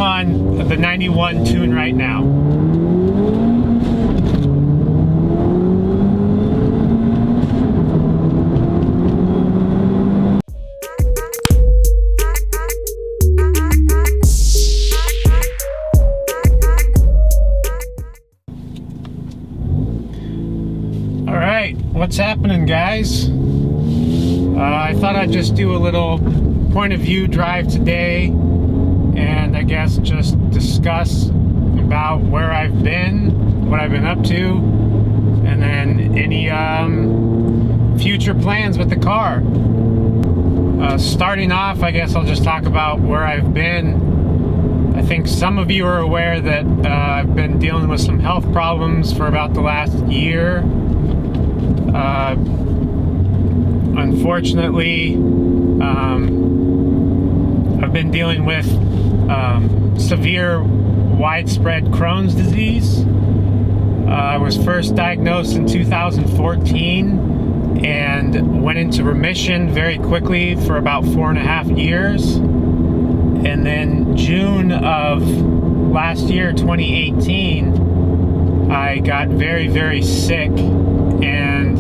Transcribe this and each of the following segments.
I'm on the 91 tune right now. Alright, what's happening, guys? I thought I'd just do a little point of view drive today, and I guess just discuss about where I've been, what I've been up to, and then any future plans with the car. Starting off, I guess I'll just talk about where I've been. I think some of you are aware that I've been dealing with some health problems for about the last year. Unfortunately, I've been dealing with severe widespread Crohn's disease. I was first diagnosed in 2014 and went into remission very quickly for about 4.5 years. And then June of last year, 2018, I got very, very sick, and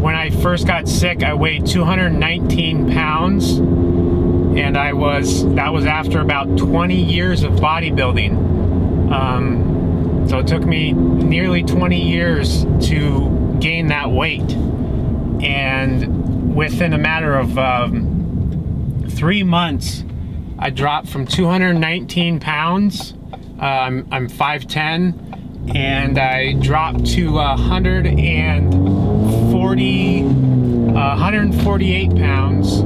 when I first got sick, I weighed 219 pounds, and that was after about 20 years of bodybuilding. So it took me nearly 20 years to gain that weight, and within a matter of 3 months, I dropped from 219 pounds. I'm 5'10", and I dropped to 148 pounds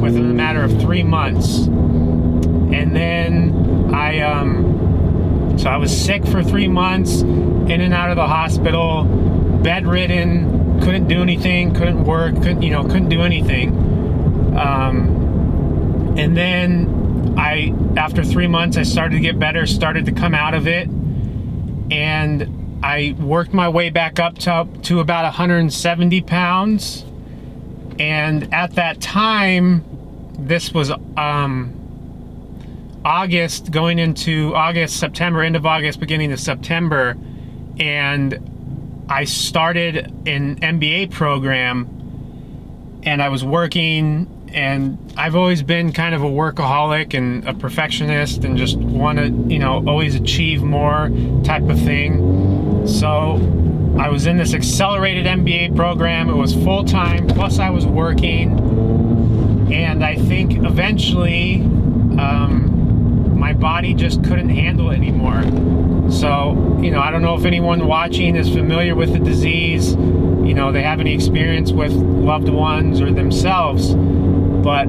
within a matter of 3 months. And then so I was sick for 3 months, in and out of the hospital, bedridden, couldn't do anything, couldn't work, couldn't do anything. And then after 3 months, I started to get better, started to come out of it, and I worked my way back up to about 170 pounds. And at that time, this was August, going into August, September, end of August, beginning of September, and I started an MBA program, and I was working, and I've always been kind of a workaholic and a perfectionist and just want to, always achieve more type of thing. So I was in this accelerated MBA program. It was full-time, plus I was working, and I think eventually my body just couldn't handle it anymore. So, I don't know if anyone watching is familiar with the disease, they have any experience with loved ones or themselves, but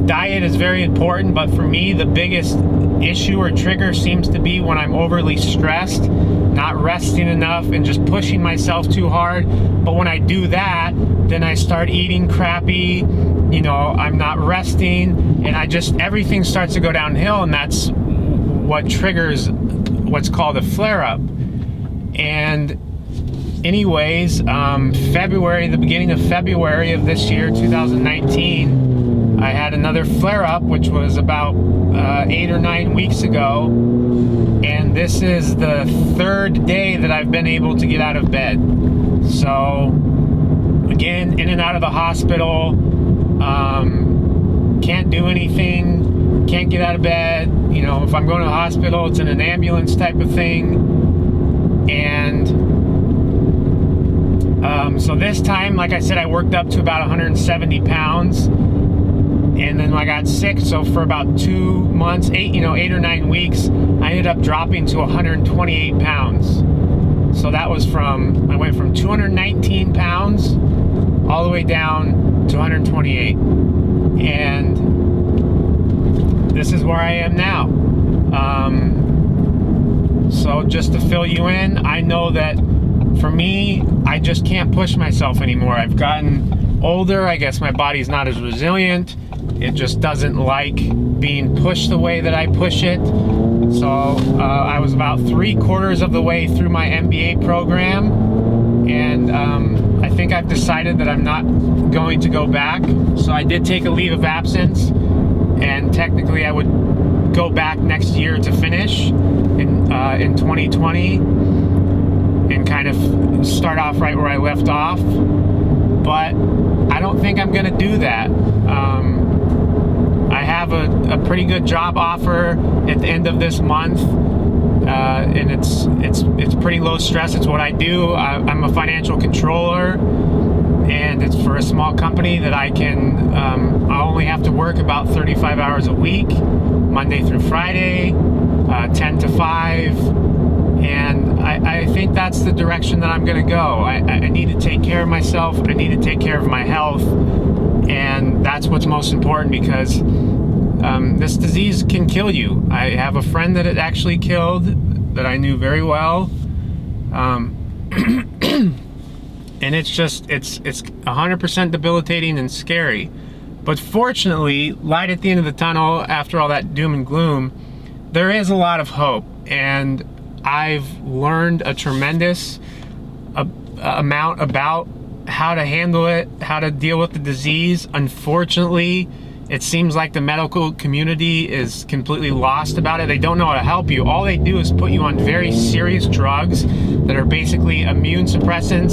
diet is very important. But for me, the biggest issue or trigger seems to be when I'm overly stressed, not resting enough, and just pushing myself too hard. But when I do that, then I start eating crappy, I'm not resting, and everything starts to go downhill, and that's what triggers what's called a flare-up. And anyways, the beginning of February of this year, 2019, I had another flare-up, which was about 8 or 9 weeks ago, and this is the 3rd day that I've been able to get out of bed. So again, in and out of the hospital, can't do anything, can't get out of bed. If I'm going to the hospital, it's in an ambulance type of thing. And so this time, like I said, I worked up to about 170 pounds, and then I got sick. So for about 2 months, 8 or 9 weeks, I ended up dropping to 128 pounds. So that was I went from 219 pounds all the way down to 128. And this is where I am now. So just to fill you in, I know that for me, I just can't push myself anymore. I've gotten older. I guess my body's not as resilient. It just doesn't like being pushed the way that I push it. So I was about 3/4 of the way through my MBA program, and I think think I've decided that I'm not going to go back. So I did take a leave of absence, and technically I would go back next year to finish in 2020 and kind of start off right where I left off. But I don't think I'm gonna do that. I have a pretty good job offer at the end of this month, and it's pretty low stress. It's what I do. I'm a financial controller, and it's for a small company that I only have to work about 35 hours a week, Monday through Friday, 10 to 5. And I think that's the direction that I'm going to go. I need to take care of myself. I need to take care of my health. And that's what's most important, because this disease can kill you. I have a friend that it actually killed that I knew very well. And it's 100% debilitating and scary. But fortunately, light at the end of the tunnel, after all that doom and gloom, there is a lot of hope. And I've learned a tremendous amount about how to handle it, how to deal with the disease. Unfortunately, it seems like the medical community is completely lost about it. They don't know how to help you. All they do is put you on very serious drugs that are basically immune system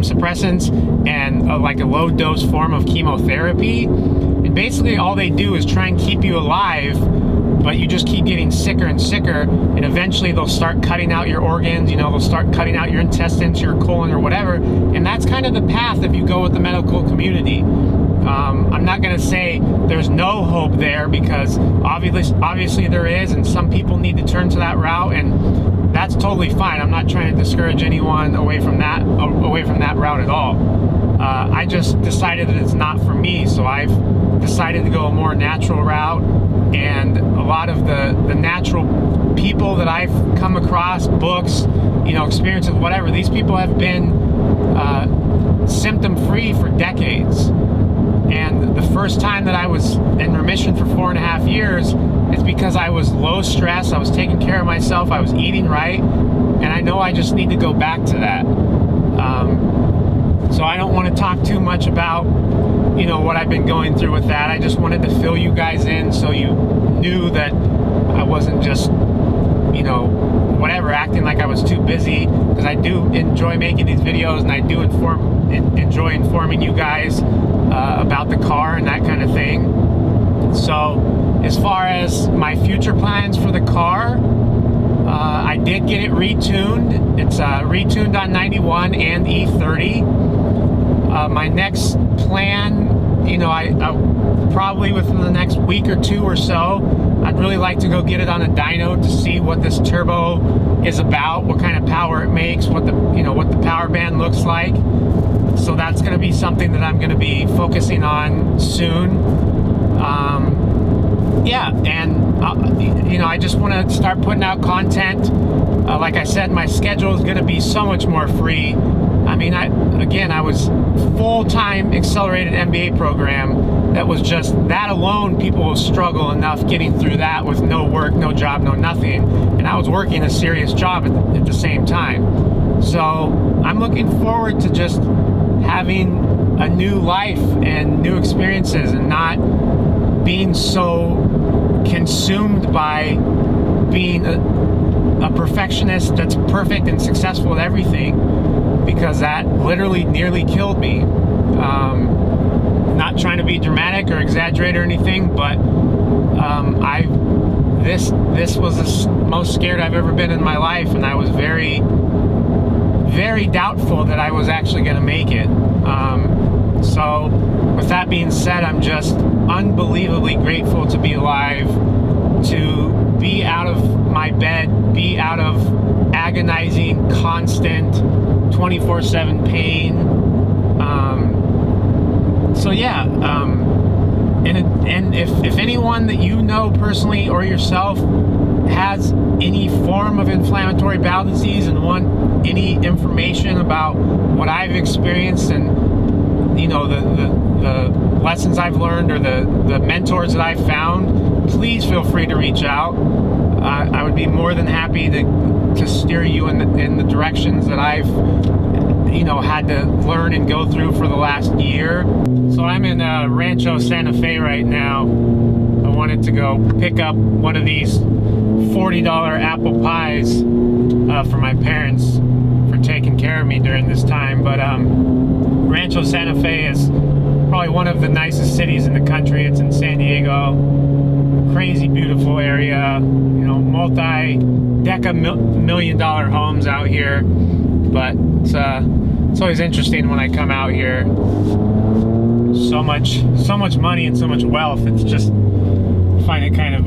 suppressants, and like a low dose form of chemotherapy. And basically all they do is try and keep you alive, but you just keep getting sicker and sicker, and eventually they'll start cutting out your organs, they'll start cutting out your intestines, your colon, or whatever. And that's kind of the path if you go with the medical community. I'm not going to say there's no hope there, because obviously there is, and some people need to turn to that route, and that's totally fine. I'm not trying to discourage anyone away from that route at all. I just decided that it's not for me, so I've decided to go a more natural route. And a lot of the natural people that I've come across, books, experiences, whatever, these people have been symptom-free for decades. And the first time that I was in remission for 4.5 years is because I was low stress, I was taking care of myself, I was eating right, and I know I just need to go back to that. So I don't want to talk too much about, what I've been going through with that. I just wanted to fill you guys in so you knew that I wasn't just, whatever, acting like I was too busy, because I do enjoy making these videos, and I do enjoy informing you guys about the car and that kind of thing. So as far as my future plans for the car, I did get it retuned. It's retuned on 91 and E30. My next plan, I probably within the next week or two or so, I'd really like to go get it on a dyno to see what this turbo is about, what kind of power it makes, what the power band looks like. So that's going to be something that I'm going to be focusing on soon. Yeah, and I just want to start putting out content. Like I said, my schedule is going to be so much more free. I mean, I was full-time accelerated MBA program. That was just, that alone, people will struggle enough getting through that with no work, no job, no nothing. And I was working a serious job at the same time. So I'm looking forward to just having a new life and new experiences, and not being so consumed by being a perfectionist that's perfect and successful at everything, because that literally nearly killed me. Not trying to be dramatic or exaggerate or anything, but this was the most scared I've ever been in my life, and I was very, very doubtful that I was actually going to make it. So with that being said, I'm just unbelievably grateful to be alive, to be out of my bed, be out of agonizing, constant 24/7 pain. So yeah, and if anyone that you know personally or yourself has any form of inflammatory bowel disease and want any information about what I've experienced, and the lessons I've learned, or the mentors that I've found, please feel free to reach out. I would be more than happy to steer you in the directions that I've you know, had to learn and go through for the last year. So I'm in Rancho Santa Fe right now. I wanted to go pick up one of these $40 apple pies for my parents for taking care of me during this time. But Rancho Santa Fe is probably one of the nicest cities in the country. It's in San Diego. Crazy beautiful area, you know, multi-million-dollar homes out here. But it's always interesting when I come out here. So much money and so much wealth. It's just, I find it kind of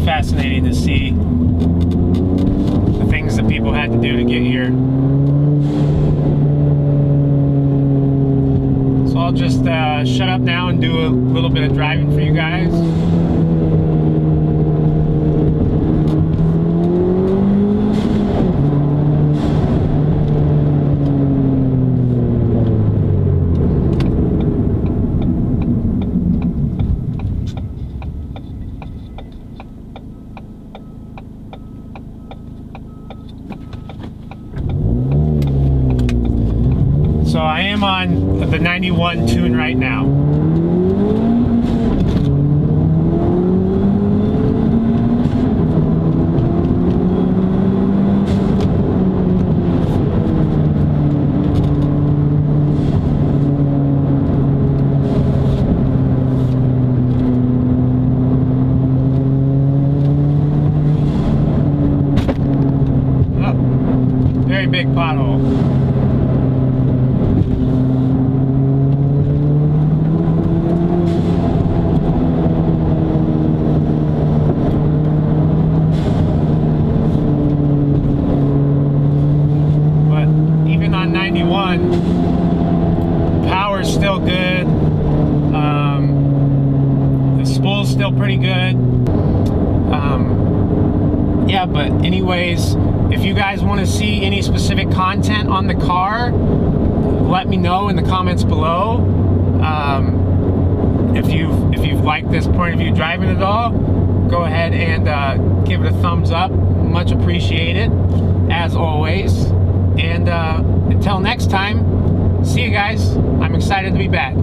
fascinating to see the things that people had to do to get here. So I'll just shut up now and do a little bit of driving for you guys. So I am on the 91 tune right now. Oh, very big pothole. Power's still good. The spool's still pretty good. Yeah, but anyways, if you guys want to see any specific content on the car, let me know in the comments below. If you've liked this point of view driving at all, go ahead and give it a thumbs up. Much appreciated, as always. And until next time, see you guys. I'm excited to be back.